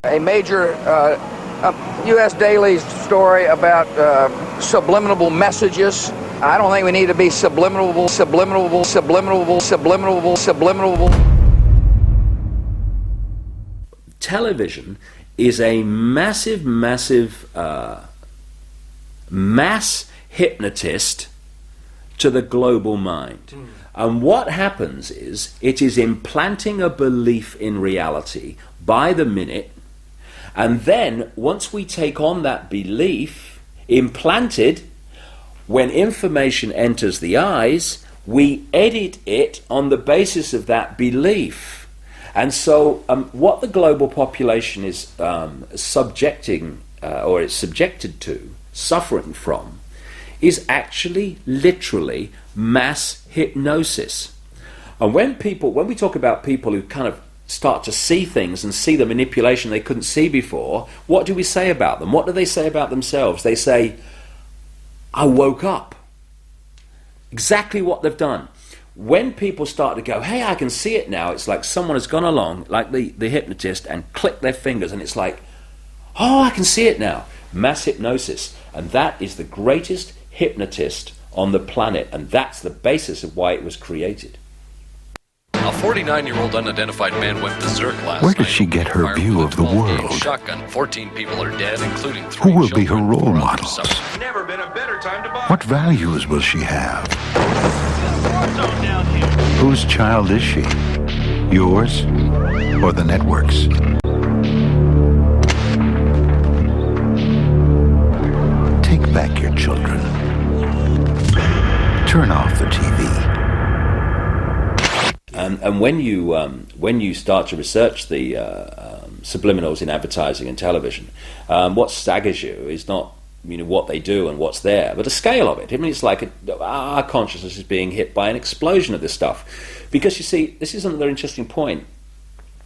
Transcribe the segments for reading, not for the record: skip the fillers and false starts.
A major U.S. daily story about subliminal messages. I don't think we need to be subliminal. Television is a massive mass hypnotist to the global mind. And what happens is it is implanting a belief in reality by the minute, and then once we take on that belief implanted, when information enters the eyes, we edit it on the basis of that belief. And so what the global population is subjected to, suffering from, is actually literally mass hypnosis. And when we talk about people who kind of start to see things and see the manipulation they couldn't see before, what do we say about them? What do they say about themselves? They say, I woke up. Exactly what they've done. When people start to go, hey, I can see it now, it's like someone has gone along, like the hypnotist, and clicked their fingers, and it's like, oh, I can see it now. Mass hypnosis. And that is the greatest hypnotist on the planet, and that's the basis of why it was created. A 49-year-old unidentified man went berserk last night. Where does she get her view of the world? Shotgun. 14 people are dead, including 3 Who will be her children. role models? Never been a better time to buy. What values will she have? Whose child is she? Yours or the network's? Take back your children. Turn off the TV. And when you start to research the subliminals in advertising and television, what staggers you is not what they do and what's there, but the scale of it. I mean, it's like our consciousness is being hit by an explosion of this stuff. Because you see, this is another interesting point.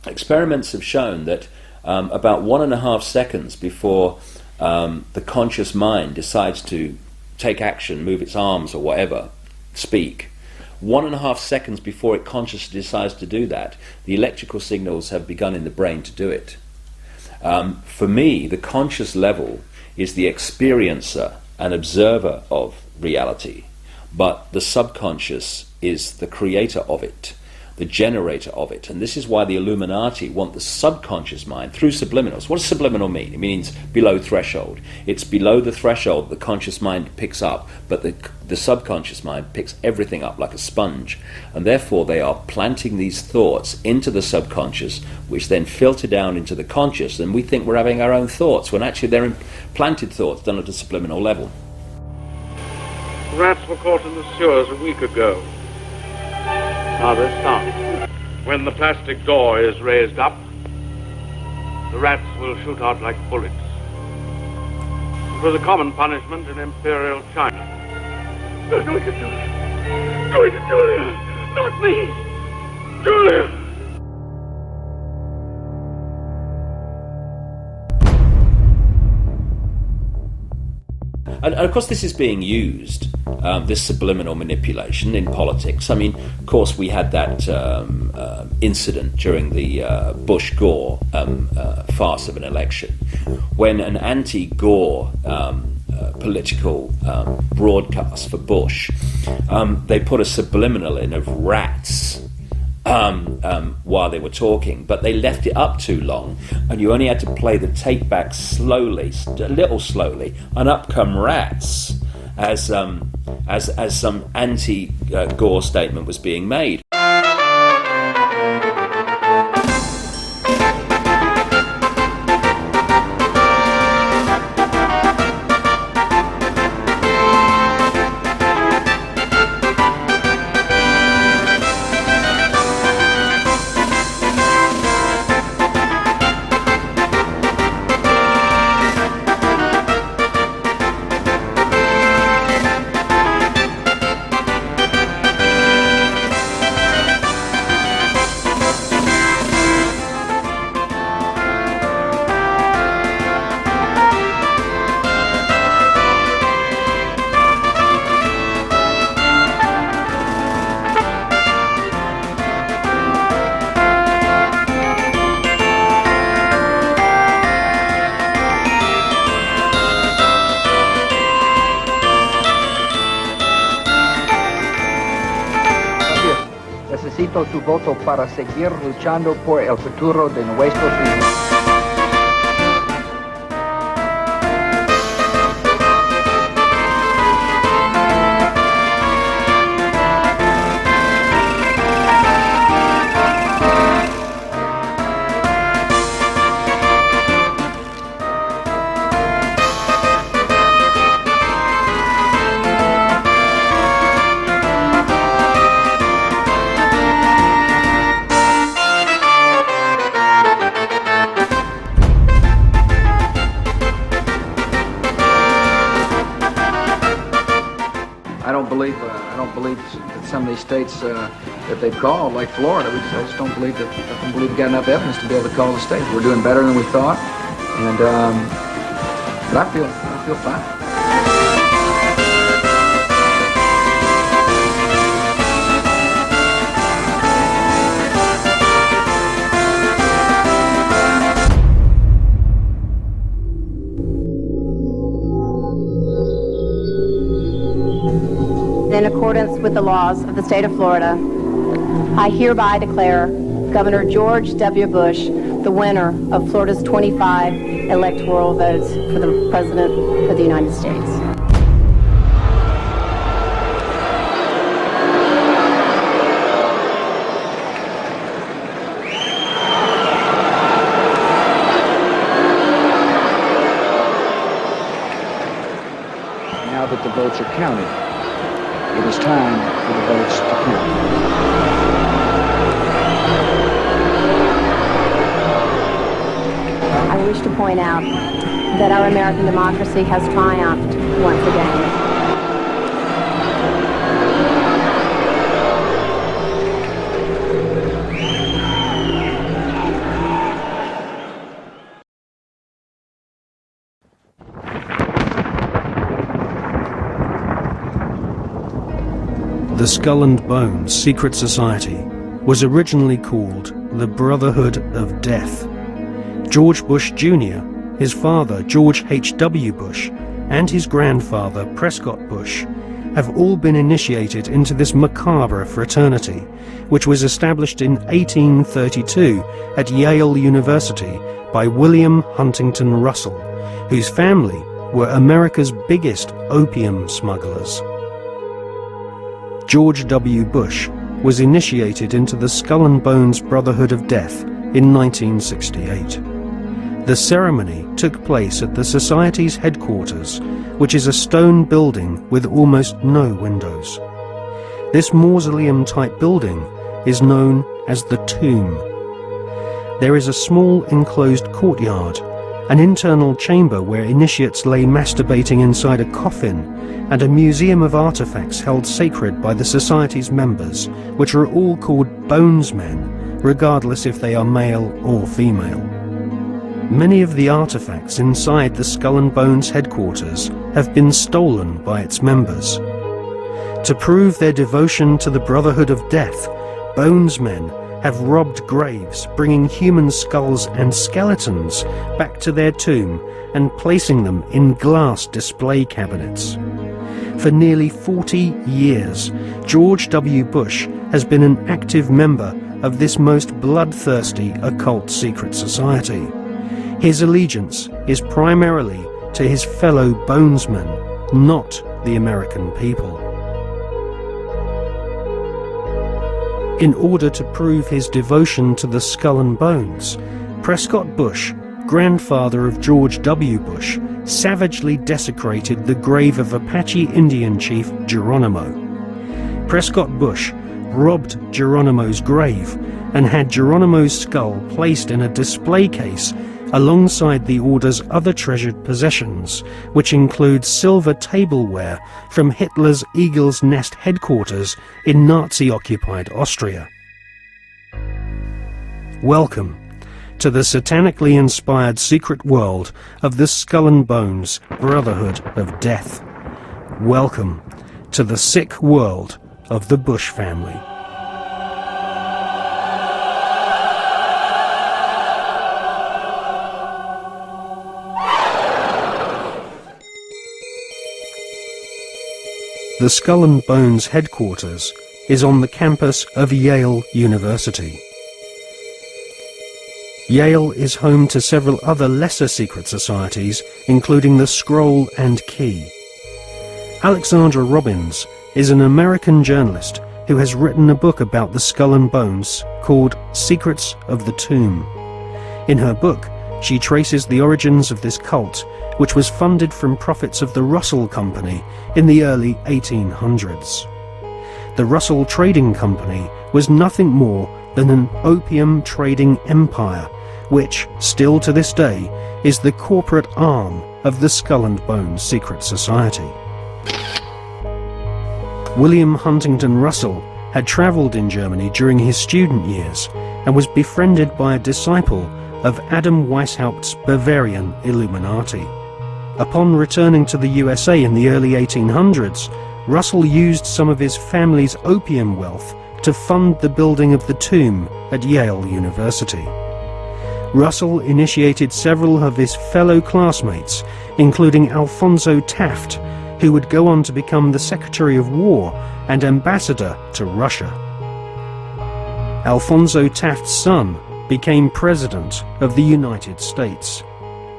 Experiments have shown that about 1.5 seconds before the conscious mind decides to take action, move its arms or whatever, speak, 1.5 seconds before it consciously decides to do that, the electrical signals have begun in the brain to do it. For me, the conscious level is the experiencer and observer of reality, but the subconscious is the creator of it, the generator of it. And this is why the Illuminati want the subconscious mind through subliminals. What does subliminal mean? It means below threshold. It's below the threshold the conscious mind picks up, but the subconscious mind picks everything up like a sponge. And therefore they are planting these thoughts into the subconscious, which then filter down into the conscious, and we think we're having our own thoughts, when actually they're implanted thoughts done at a subliminal level. Rats were caught in the sewers a week ago. Now they're stopped. When the plastic door is raised up, the rats will shoot out like bullets. It was a common punishment in Imperial China. No, don't you do it. Don't you do it. Not me. Julia. And of course this is being used, this subliminal manipulation, in politics. I mean, of course we had that incident during the Bush-Gore farce of an election, when an anti-Gore political broadcast for Bush, they put a subliminal in of rats while they were talking, but they left it up too long, and you only had to play the tape back slowly, a little slowly, and up come rats as some anti-Gore statement was being made. Necesito tu voto para seguir luchando por el futuro de nuestros hijos. I don't believe that some of these states that they've called, like Florida, I just don't believe that. I don't believe we've got enough evidence to be able to call the state. We're doing better than we thought, and but I feel fine. In accordance with the laws of the state of Florida, I hereby declare Governor George W. Bush the winner of Florida's 25 electoral votes for the President of the United States. Now that the votes are counted, it is time for the votes to count. I wish to point out that our American democracy has triumphed once again. The Skull and Bones secret society was originally called the Brotherhood of Death. George Bush Jr., his father George H.W. Bush, and his grandfather Prescott Bush have all been initiated into this macabre fraternity, which was established in 1832 at Yale University by William Huntington Russell, whose family were America's biggest opium smugglers. George W. Bush was initiated into the Skull and Bones Brotherhood of Death in 1968. The ceremony took place at the Society's headquarters, which is a stone building with almost no windows. This mausoleum-type building is known as the Tomb. There is a small enclosed courtyard, an internal chamber where initiates lay masturbating inside a coffin, and a museum of artifacts held sacred by the Society's members, which are all called bonesmen, regardless if they are male or female. Many of the artifacts inside the Skull and Bones headquarters have been stolen by its members. To prove their devotion to the Brotherhood of Death, bonesmen have robbed graves, bringing human skulls and skeletons back to their tomb and placing them in glass display cabinets. For nearly 40 years, George W. Bush has been an active member of this most bloodthirsty occult secret society. His allegiance is primarily to his fellow bonesmen, not the American people. In order to prove his devotion to the Skull and Bones, Prescott Bush, grandfather of George W. Bush, savagely desecrated the grave of Apache Indian chief Geronimo. Prescott Bush robbed Geronimo's grave and had Geronimo's skull placed in a display case alongside the order's other treasured possessions, which include silver tableware from Hitler's Eagle's Nest headquarters in Nazi-occupied Austria. Welcome to the satanically inspired secret world of the Skull and Bones Brotherhood of Death. Welcome to the sick world of the Bush family. The Skull and Bones headquarters is on the campus of Yale University. Yale is home to several other lesser secret societies, including the Scroll and Key. Alexandra Robbins is an American journalist who has written a book about the Skull and Bones called Secrets of the Tomb. In her book, she traces the origins of this cult, which was funded from profits of the Russell Company in the early 1800s. The Russell Trading Company was nothing more than an opium trading empire, which, still to this day, is the corporate arm of the Skull and Bones Secret Society. William Huntington Russell had travelled in Germany during his student years and was befriended by a disciple of Adam Weishaupt's Bavarian Illuminati. Upon returning to the USA in the early 1800s, Russell used some of his family's opium wealth to fund the building of the tomb at Yale University. Russell initiated several of his fellow classmates, including Alphonso Taft, who would go on to become the Secretary of War and ambassador to Russia. Alphonso Taft's son became President of the United States,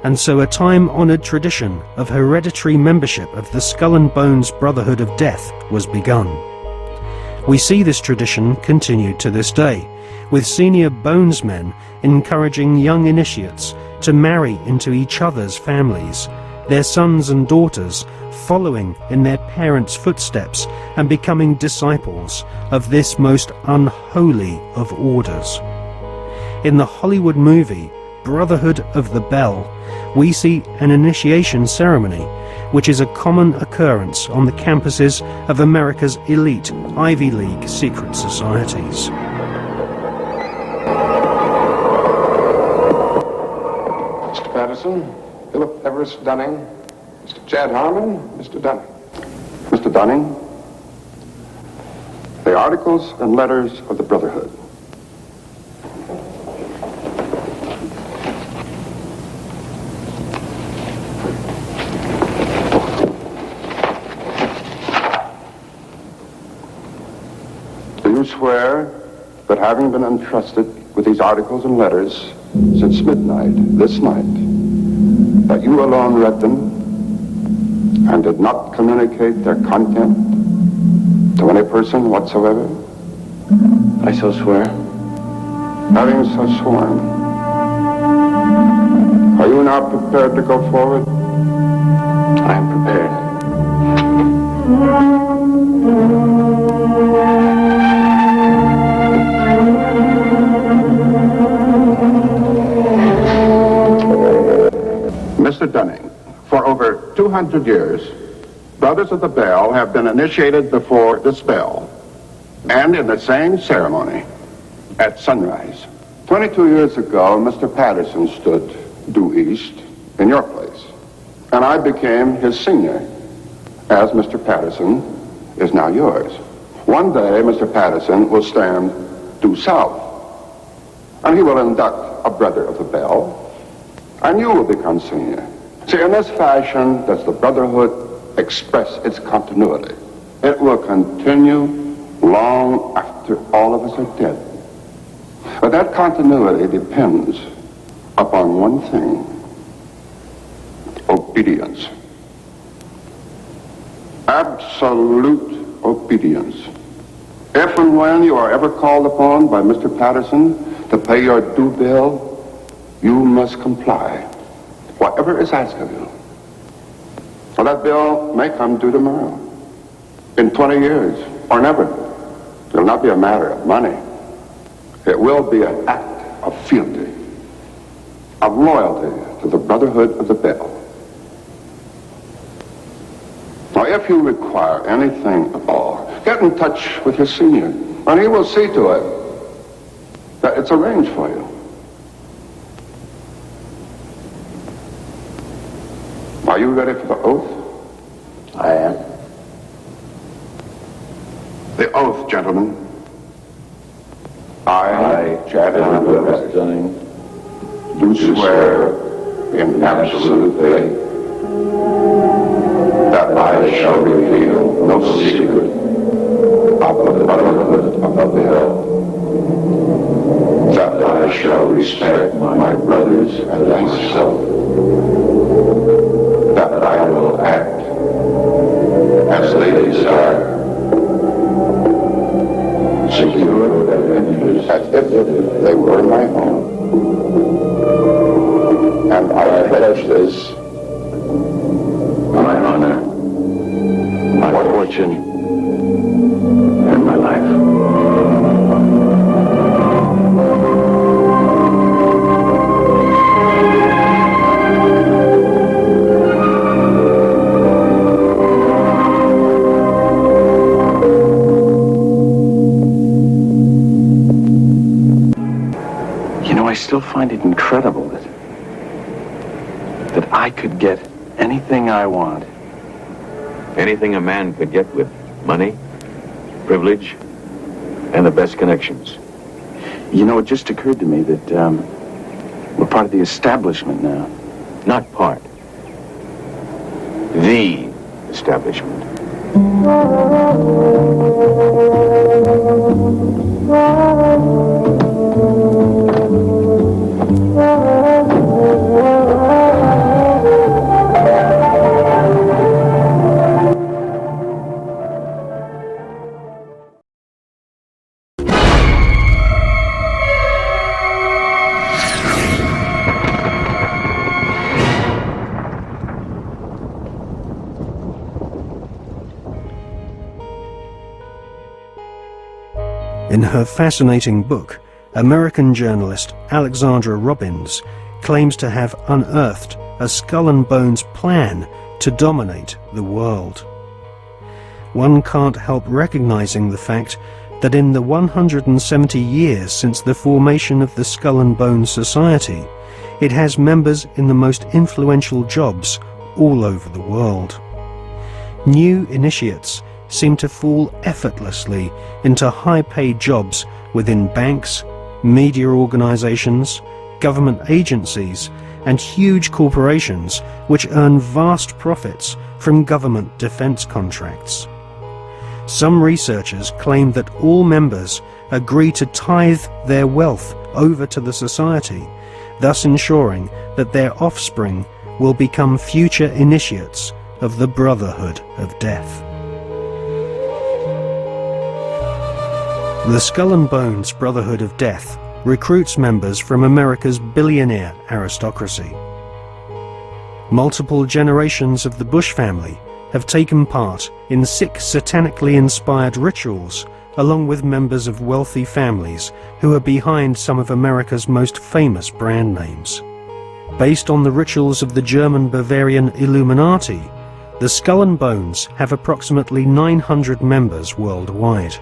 and so a time-honored tradition of hereditary membership of the Skull and Bones Brotherhood of Death was begun. We see this tradition continued to this day, with senior bonesmen encouraging young initiates to marry into each other's families, their sons and daughters following in their parents' footsteps and becoming disciples of this most unholy of orders. In the Hollywood movie Brotherhood of the Bell, we see an initiation ceremony, which is a common occurrence on the campuses of America's elite Ivy League secret societies. Mr. Patterson, Philip Everest Dunning, Mr. Chad Harmon, Mr. Dunning. Mr. Dunning, the Articles and Letters of the Brotherhood. Do you swear that having been entrusted with these articles and letters since midnight this night, that you alone read them and did not communicate their content to any person whatsoever? I so swear. Having so sworn, are you now prepared to go forward? I am prepared. Mr. Dunning, for over 200 years, Brothers of the Bell have been initiated before the spell, and in the same ceremony at sunrise. 22 years ago, Mr. Patterson stood due east in your place, and I became his senior, as Mr. Patterson is now yours. One day, Mr. Patterson will stand due south, and he will induct a Brother of the Bell, and you will become senior. See, in this fashion does the Brotherhood express its continuity. It will continue long after all of us are dead. But that continuity depends upon one thing: obedience. Absolute obedience. If and when you are ever called upon by Mr. Patterson to pay your due bill, you must comply, whatever is asked of you. Well, that bill may come due tomorrow, in 20 years, or never. It will not be a matter of money. It will be an act of fealty, of loyalty to the Brotherhood of the Bell. Now, if you require anything at all, get in touch with your senior, and he will see to it that it's arranged for you. Are you ready for the oath? I am. The oath, gentlemen. I, Chad Everest Dunning, do swear in absolute faith that I shall reveal no secret of the Brotherhood respect my brothers and myself, that I will act as they desire, secure their interests as if they were my own. And I pledge this, my honor, my fortune, and my life. I still find it incredible that I could get anything I want. Anything a man could get with money, privilege, and the best connections. You know, it just occurred to me that we're part of the establishment now. Not part. The establishment. In her fascinating book, American journalist Alexandra Robbins claims to have unearthed a skull and bones plan to dominate the world. One can't help recognizing the fact that in the 170 years since the formation of the Skull and Bones Society, it has members in the most influential jobs all over the world. New initiates seem to fall effortlessly into high-paid jobs within banks, media organizations, government agencies, and huge corporations which earn vast profits from government defense contracts. Some researchers claim that all members agree to tithe their wealth over to the society, thus ensuring that their offspring will become future initiates of the Brotherhood of Death. The Skull and Bones Brotherhood of Death recruits members from America's billionaire aristocracy. Multiple generations of the Bush family have taken part in 6 satanically inspired rituals, along with members of wealthy families who are behind some of America's most famous brand names. Based on the rituals of the German Bavarian Illuminati, the Skull and Bones have approximately 900 members worldwide.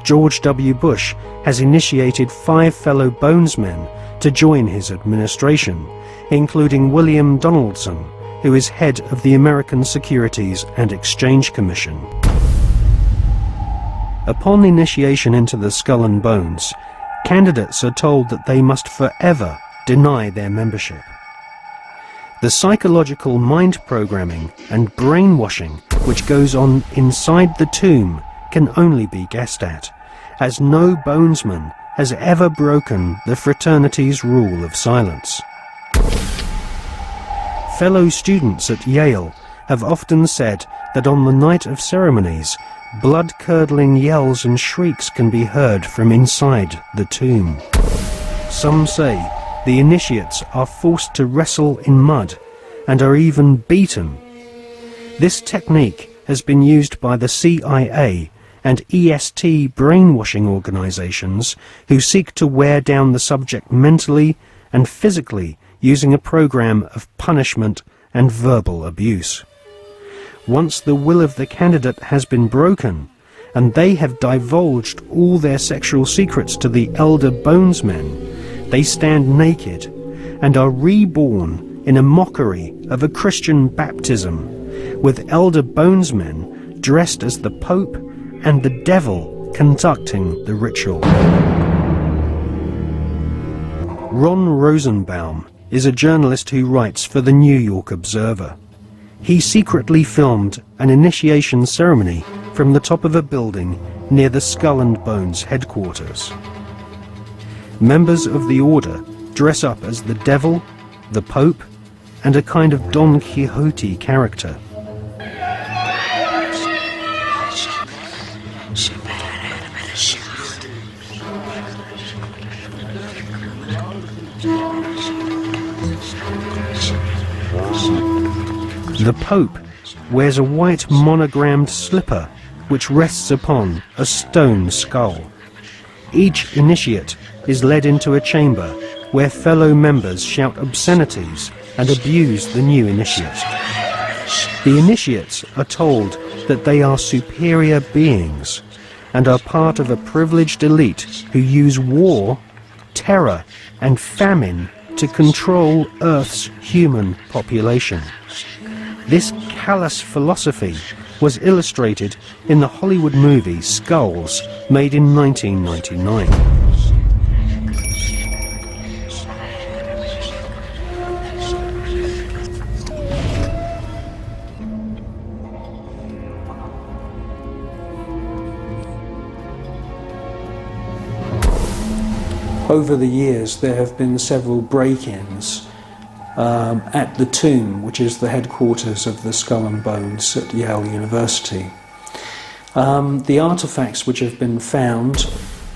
George W. Bush has initiated 5 fellow Bonesmen to join his administration, including William Donaldson, who is head of the American Securities and Exchange Commission. Upon initiation into the Skull and Bones, candidates are told that they must forever deny their membership. The psychological mind programming and brainwashing which goes on inside the tomb can only be guessed at, as no Bonesman has ever broken the fraternity's rule of silence. Fellow students at Yale have often said that on the night of ceremonies, blood-curdling yells and shrieks can be heard from inside the tomb. Some say the initiates are forced to wrestle in mud and are even beaten. This technique has been used by the CIA and EST brainwashing organizations who seek to wear down the subject mentally and physically using a program of punishment and verbal abuse. Once the will of the candidate has been broken and they have divulged all their sexual secrets to the elder Bonesmen, they stand naked and are reborn in a mockery of a Christian baptism, with elder Bonesmen dressed as the Pope and the devil conducting the ritual. Ron Rosenbaum is a journalist who writes for the New York Observer. He secretly filmed an initiation ceremony from the top of a building near the Skull and Bones headquarters. Members of the order dress up as the devil, the Pope, and a kind of Don Quixote character. The Pope wears a white monogrammed slipper which rests upon a stone skull. Each initiate is led into a chamber where fellow members shout obscenities and abuse the new initiate. The initiates are told that they are superior beings and are part of a privileged elite who use war, terror, and famine to control Earth's human population. This callous philosophy was illustrated in the Hollywood movie Skulls, made in 1999. Over the years, there have been several break-ins at the tomb, which is the headquarters of the Skull and Bones at Yale University. The artefacts which have been found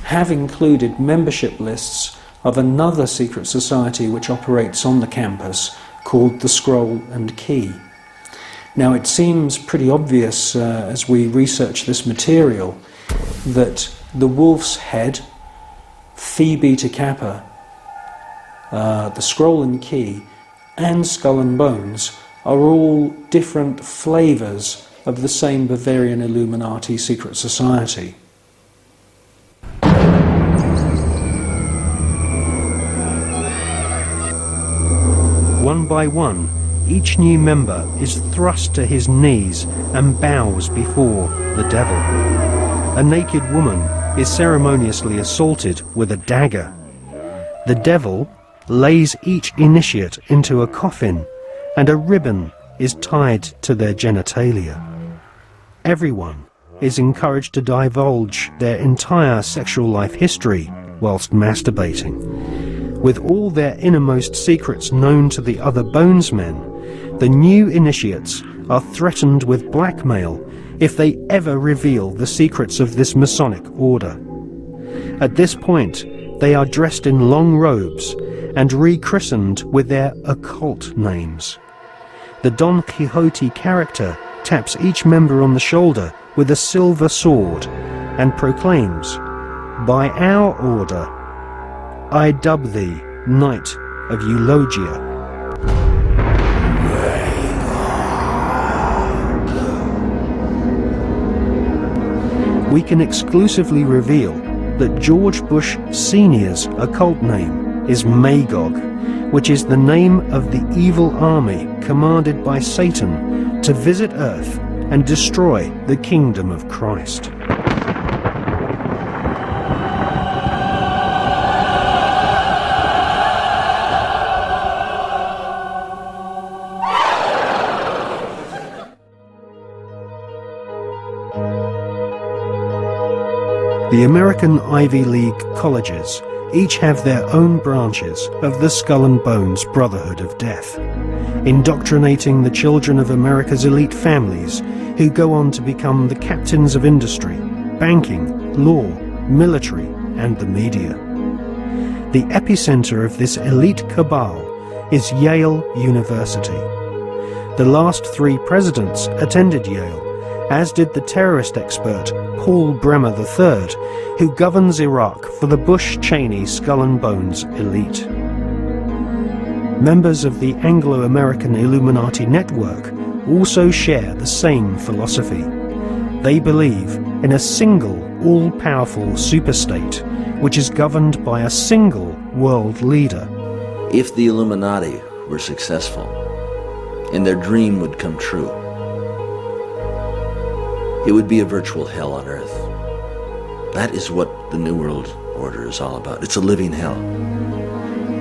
have included membership lists of another secret society which operates on the campus called the Scroll and Key. Now, it seems pretty obvious as we research this material that the Wolf's Head, Phi Beta Kappa, the Scroll and Key, and Skull and Bones are all different flavours of the same Bavarian Illuminati secret society. One by one, each new member is thrust to his knees and bows before the devil. A naked woman is ceremoniously assaulted with a dagger. The devil lays each initiate into a coffin, and a ribbon is tied to their genitalia. Everyone is encouraged to divulge their entire sexual life history whilst masturbating. With all their innermost secrets known to the other Bonesmen, the new initiates are threatened with blackmail if they ever reveal the secrets of this Masonic order. At this point, they are dressed in long robes and rechristened with their occult names. The Don Quixote character taps each member on the shoulder with a silver sword and proclaims, "By our order, I dub thee Knight of Eulogia." We can exclusively reveal that George Bush Sr.'s occult name is Magog, which is the name of the evil army commanded by Satan to visit Earth and destroy the kingdom of Christ. The American Ivy League colleges each have their own branches of the Skull and Bones Brotherhood of Death, indoctrinating the children of America's elite families who go on to become the captains of industry, banking, law, military, and the media. The epicenter of this elite cabal is Yale University. The last 3 presidents attended Yale, as did the terrorist expert Paul Bremer III, who governs Iraq for the Bush-Cheney Skull and Bones elite. Members of the Anglo-American Illuminati network also share the same philosophy. They believe in a single, all-powerful superstate, which is governed by a single world leader. If the Illuminati were successful, and their dream would come true, it would be a virtual hell on Earth. That is what the New World Order is all about. It's a living hell.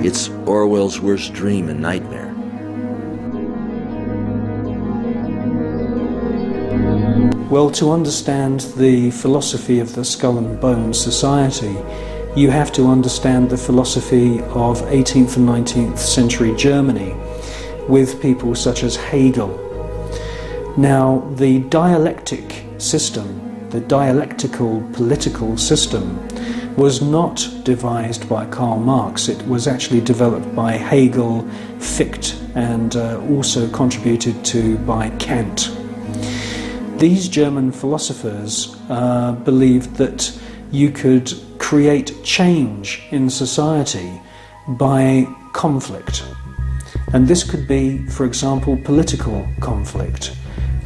It's Orwell's worst dream and nightmare. Well, to understand the philosophy of the Skull and Bones Society, you have to understand the philosophy of 18th and 19th century Germany with people such as Hegel. Now, the dialectic system, the dialectical political system, was not devised by Karl Marx. It was actually developed by Hegel, Fichte, and also contributed to by Kant. These German philosophers believed that you could create change in society by conflict. And this could be, for example, political conflict,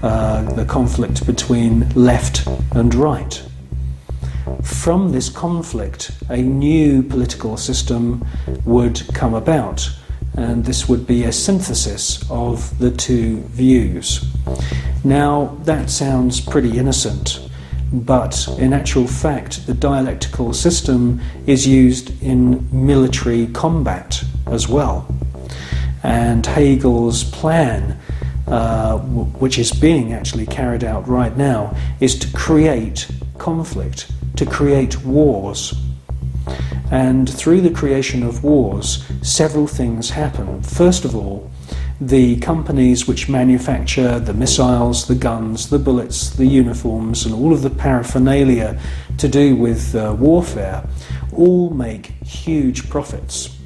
the conflict between left and right. From this conflict, a new political system would come about, and this would be a synthesis of the two views. Now, that sounds pretty innocent, but in actual fact, the dialectical system is used in military combat as well. And Hegel's plan, which is being actually carried out right now, is to create conflict, to create wars. And through the creation of wars, several things happen. First of all, the companies which manufacture the missiles, the guns, the bullets, the uniforms, and all of the paraphernalia to do with warfare, all make huge profits.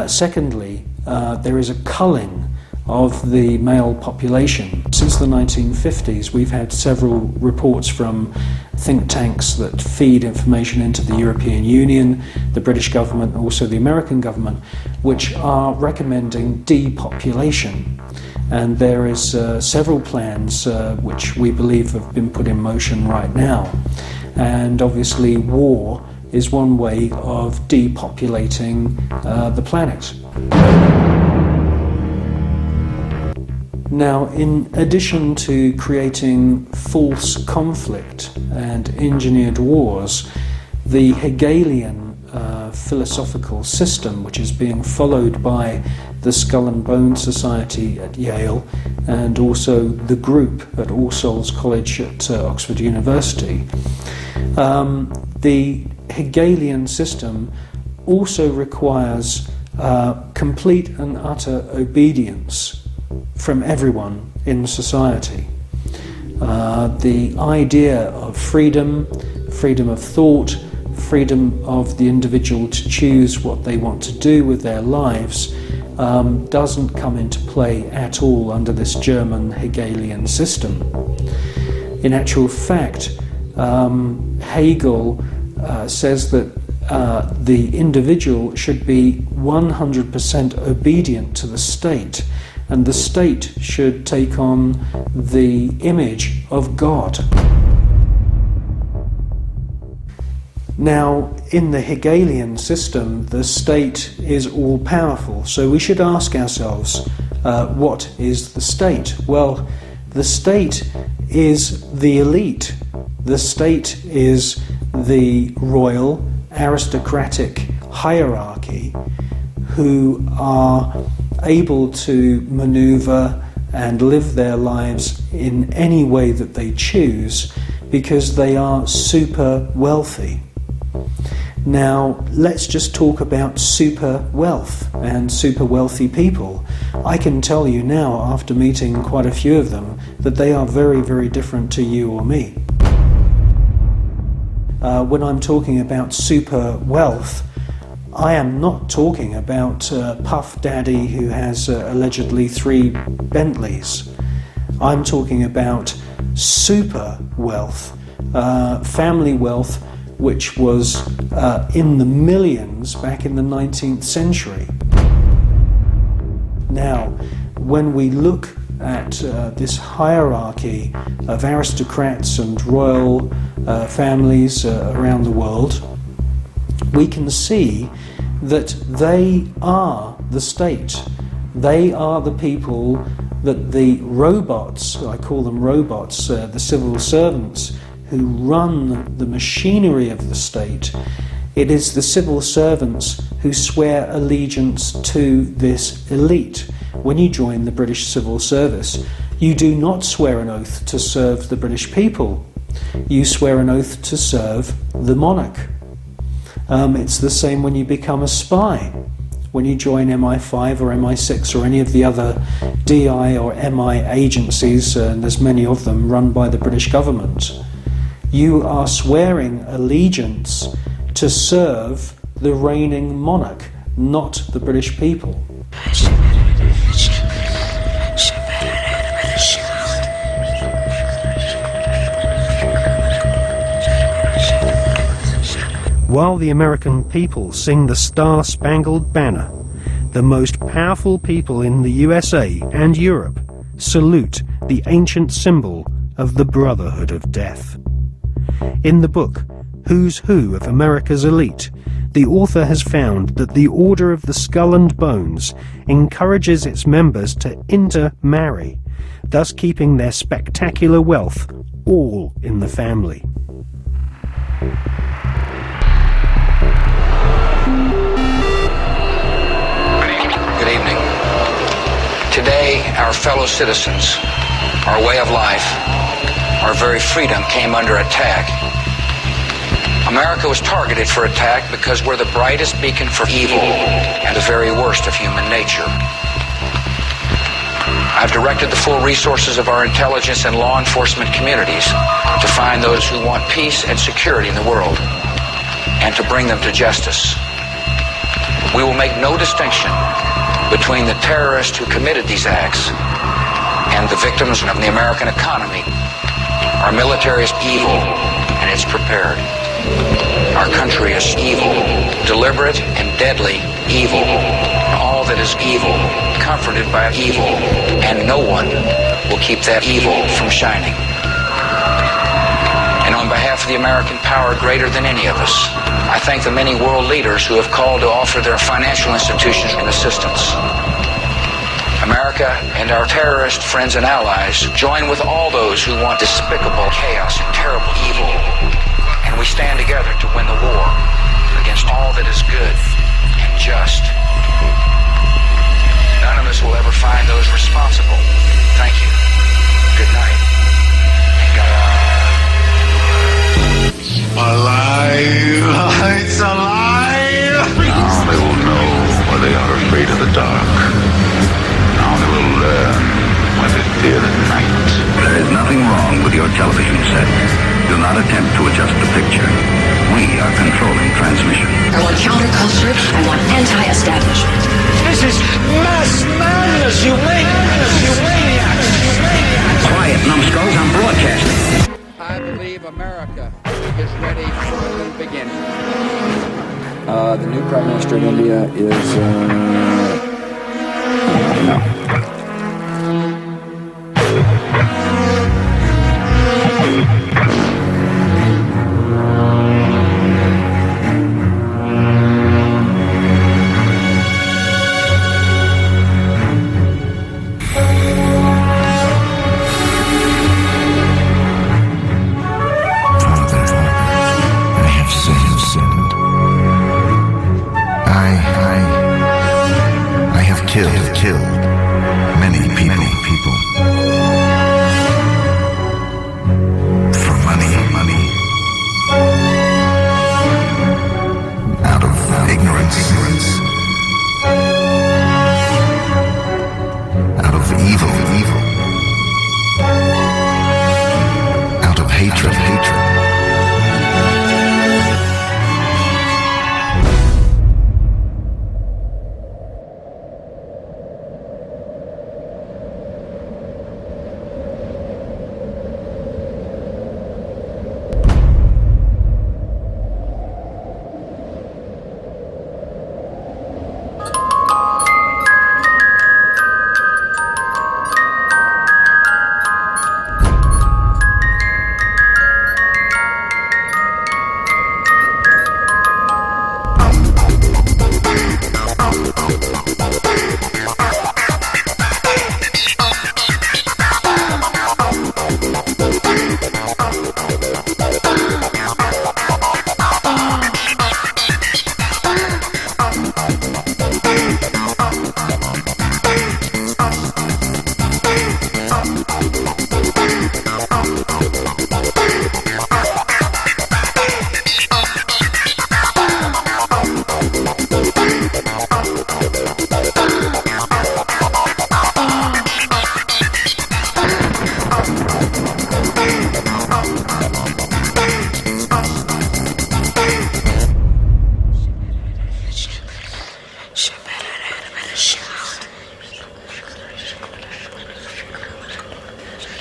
Secondly, there is a culling of the male population. Since the 1950s, we've had several reports from think tanks that feed information into the European Union, the British government, and also the American government, which are recommending depopulation. And there is several plans which we believe have been put in motion right now. And obviously war is one way of depopulating the planet. Now, in addition to creating false conflict and engineered wars, the Hegelian philosophical system, which is being followed by the Skull and Bones Society at Yale and also the group at All Souls College at Oxford University, the Hegelian system also requires complete and utter obedience from everyone in society. The idea of freedom, freedom of thought, freedom of the individual to choose what they want to do with their lives doesn't come into play at all under this German Hegelian system. In actual fact, Hegel says that the individual should be 100% obedient to the state, and the state should take on the image of God. Now, in the Hegelian system, the state is all-powerful, so we should ask ourselves, what is the state? Well, the state is the elite. The state is the royal, aristocratic hierarchy who are able to maneuver and live their lives in any way that they choose because they are super wealthy. Now, let's just talk about super wealth and super wealthy people. I can tell you now, after meeting quite a few of them, that they are very, very different to you or me. When I'm talking about super wealth, I am not talking about Puff Daddy who has allegedly 3 Bentleys. I'm talking about super wealth, family wealth, which was in the millions back in the 19th century. Now, when we look at this hierarchy of aristocrats and royal families around the world, we can see that they are the state. They are the people that the robots, I call them robots, the civil servants who run the machinery of the state. It is the civil servants who swear allegiance to this elite. When you join the British Civil Service, you do not swear an oath to serve the British people. You swear an oath to serve the monarch. It's the same when you become a spy. When you join MI5 or MI6 or any of the other DI or MI agencies, and there's many of them run by the British government, you are swearing allegiance to serve the reigning monarch, not the British people. While the American people sing the Star-Spangled Banner, the most powerful people in the USA and Europe salute the ancient symbol of the Brotherhood of Death. In the book, Who's Who of America's Elite, the author has found that the Order of the Skull and Bones encourages its members to intermarry, thus keeping their spectacular wealth all in the family. Good evening. Today, our fellow citizens, our way of life, our very freedom came under attack. America was targeted for attack because we're the brightest beacon for evil and the very worst of human nature. I've directed the full resources of our intelligence and law enforcement communities to find those who want peace and security in the world and to bring them to justice. We will make no distinction between the terrorists who committed these acts and the victims of the American economy. Our military is evil, and it's prepared. Our country is evil, deliberate and deadly evil. All that is evil, comforted by evil, and no one will keep that evil from shining. And on behalf of the American power greater than any of us, I thank the many world leaders who have called to offer their financial institutions and assistance. America and our terrorist friends and allies join with all those who want despicable chaos and terrible evil. And we stand together to win the war against all that is good and just. None of us will ever find those responsible. Thank you. Good night. And God. Alive! It's alive! Now they will know why they are afraid of the dark. Now they will learn why they fear the night. There is nothing wrong with your television set. Do not attempt to adjust the picture. We are controlling transmission. I want counterculture. I want anti-establishment. This is mass madness, you maniacs! Quiet, numbskulls, I'm broadcasting. I believe America is ready for a new beginning. The new Prime Minister of India is, no. Killed many people. For money. Out of ignorance. Out of evil. Out of hatred.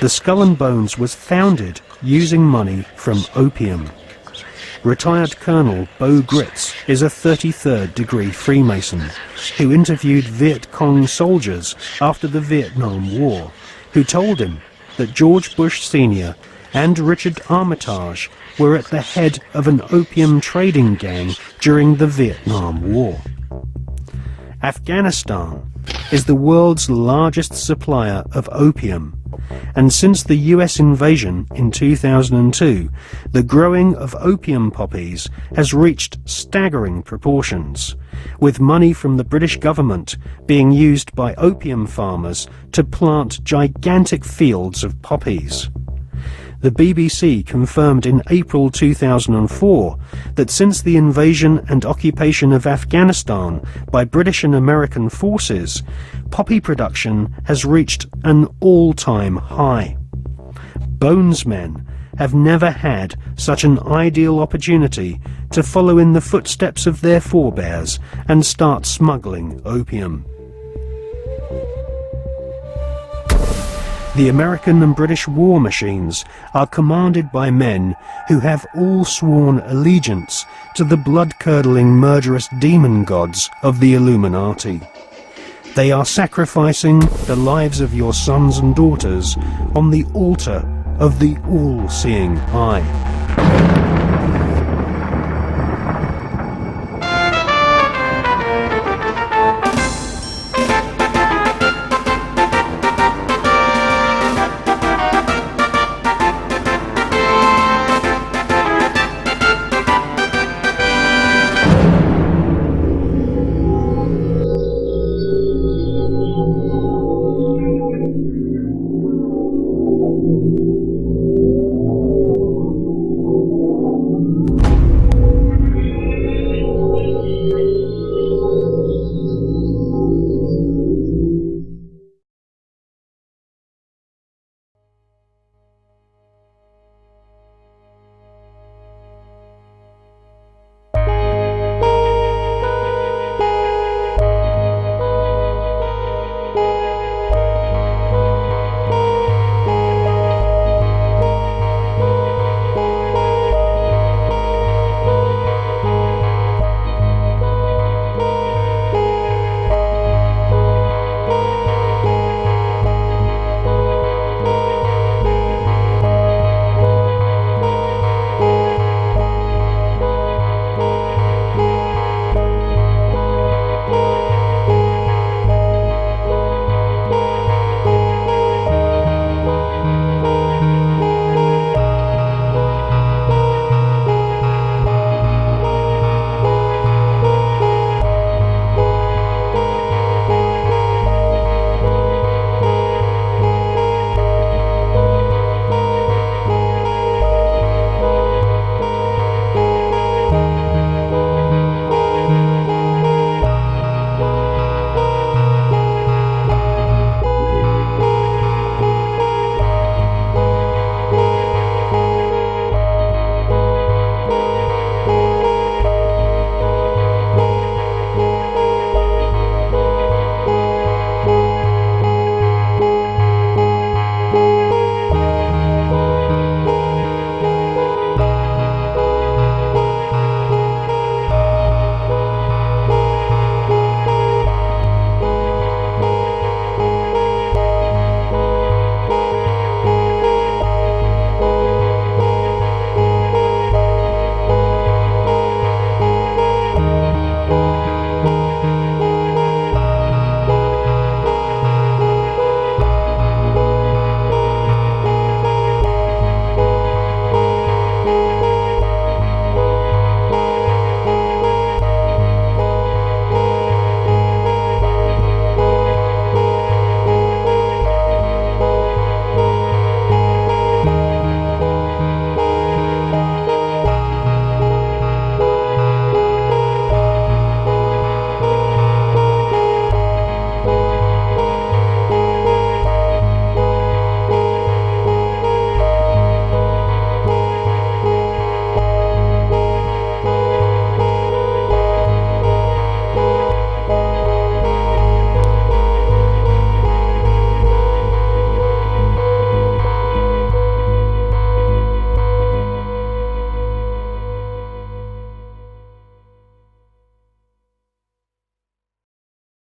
The Skull and Bones was founded using money from opium. Retired Colonel Beau Gritz is a 33rd degree Freemason who interviewed Viet Cong soldiers after the Vietnam War, who told him that George Bush Sr. and Richard Armitage were at the head of an opium trading gang during the Vietnam War. Afghanistan is the world's largest supplier of opium, and since the US invasion in 2002, the growing of opium poppies has reached staggering proportions, with money from the British government being used by opium farmers to plant gigantic fields of poppies. The BBC confirmed in April 2004 that since the invasion and occupation of Afghanistan by British and American forces, poppy production has reached an all-time high. Bonesmen have never had such an ideal opportunity to follow in the footsteps of their forebears and start smuggling opium. The American and British war machines are commanded by men who have all sworn allegiance to the blood-curdling murderous demon gods of the Illuminati. They are sacrificing the lives of your sons and daughters on the altar of the all-seeing eye.